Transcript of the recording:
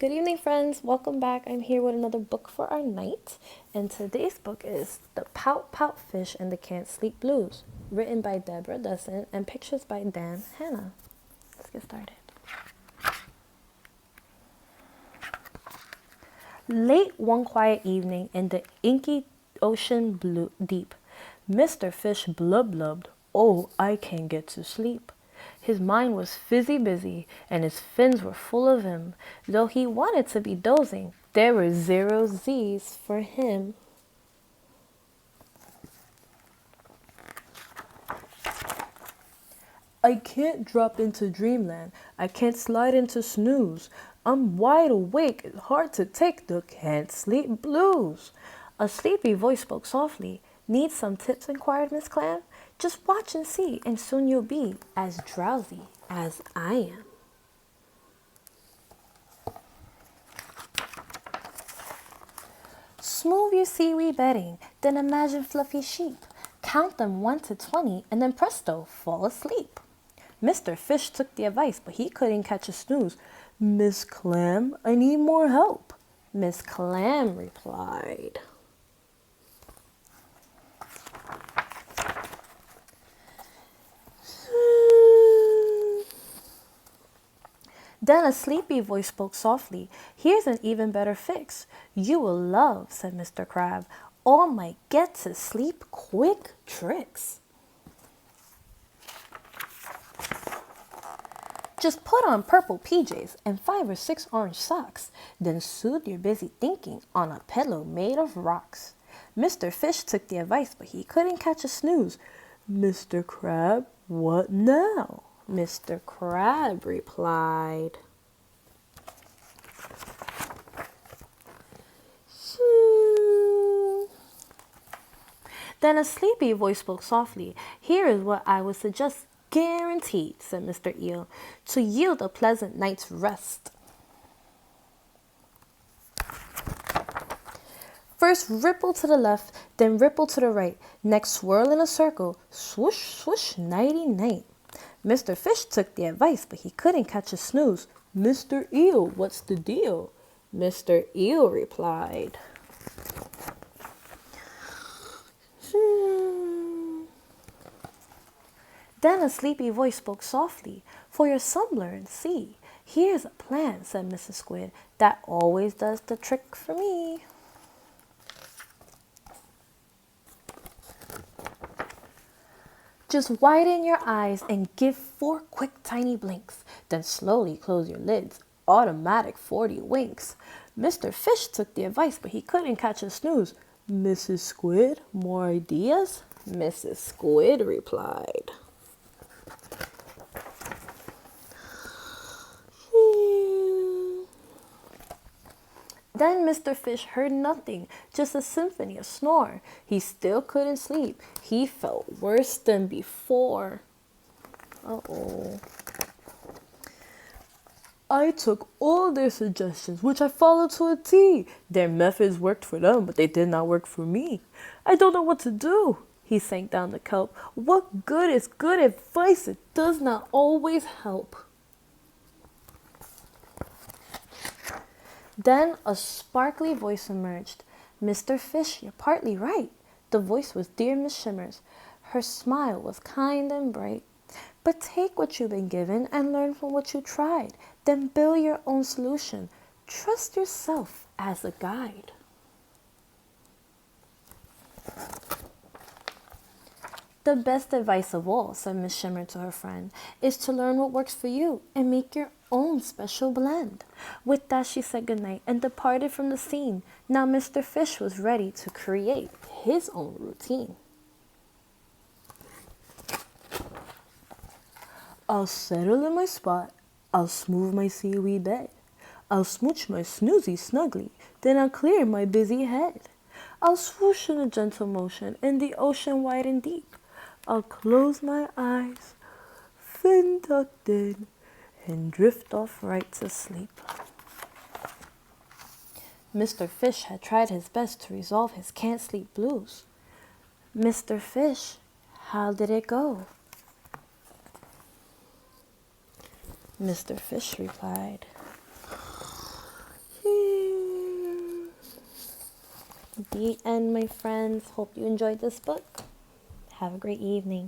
Good evening, friends. Welcome back. I'm here with another book for our night. And today's book is The Pout-Pout Fish and the Can't Sleep Blues, written by Deborah Dussin and pictures by Dan Hanna. Let's get started. Late one quiet evening in the inky ocean blue deep, Mr. Fish blub-blubbed, "Oh, I can't get to sleep." His mind was fizzy busy, and his fins were full of him. Though he wanted to be dozing, there were 0 Z's for him. I can't drop into dreamland. I can't slide into snooze. I'm wide awake. It's hard to take the can't sleep blues. A sleepy voice spoke softly. Need some tips? Inquired Miss Clam. Just watch and see, and soon you'll be as drowsy as I am. Smooth your seaweed bedding, then imagine fluffy sheep. Count them 1 to 20, and then presto, fall asleep. Mr. Fish took the advice, but he couldn't catch a snooze. Miss Clam, I need more help. Miss Clam replied. Then a sleepy voice spoke softly. Here's an even better fix. You will love, said Mr. Crab, all my get to sleep quick tricks. Just put on purple PJs and 5 or 6 orange socks. Then soothe your busy thinking on a pillow made of rocks. Mr. Fish took the advice, but he couldn't catch a snooze. Mr. Crab, what now? Mr. Crab replied. Then a sleepy voice spoke softly. Here is what I would suggest. Guaranteed, said Mr. Eel, to yield a pleasant night's rest. First ripple to the left, then ripple to the right. Next swirl in a circle, swoosh, swoosh, nighty-night. Mr. Fish took the advice, but he couldn't catch a snooze. Mr. Eel, what's the deal? Mr. Eel replied. Then a sleepy voice spoke softly. For your sunburn, see, here's a plan, said Mrs. Squid, that always does the trick for me. Just widen your eyes and give 4 quick tiny blinks. Then slowly close your lids. Automatic 40 winks. Mr. Fish took the advice, but he couldn't catch a snooze. Mrs. Squid, more ideas? Mrs. Squid replied. Then Mr. Fish heard nothing, just a symphony of snore. He still couldn't sleep. He felt worse than before. Uh-oh. I took all their suggestions, which I followed to a T. Their methods worked for them, but they did not work for me. I don't know what to do. He sank down the kelp. What good is good advice? It does not always help. Then a sparkly voice emerged. Mr. Fish, you're partly right. The voice was dear Miss Shimmers. Her smile was kind and bright. But take what you've been given and learn from what you tried. Then build your own solution. Trust yourself as a guide. The best advice of all, said Miss Shimmer to her friend, is to learn what works for you and make your own special blend. With that, she said goodnight and departed from the scene. Now Mr. Fish was ready to create his own routine. I'll settle in my spot. I'll smooth my seaweed bed. I'll smooch my snoozy snugly. Then I'll clear my busy head. I'll swoosh in a gentle motion in the ocean wide and deep. I'll close my eyes, fin tucked in, and drift off right to sleep. Mr. Fish had tried his best to resolve his can't sleep blues. Mr. Fish, how did it go? Mr. Fish replied, The end, my friends. Hope you enjoyed this book. Have a great evening.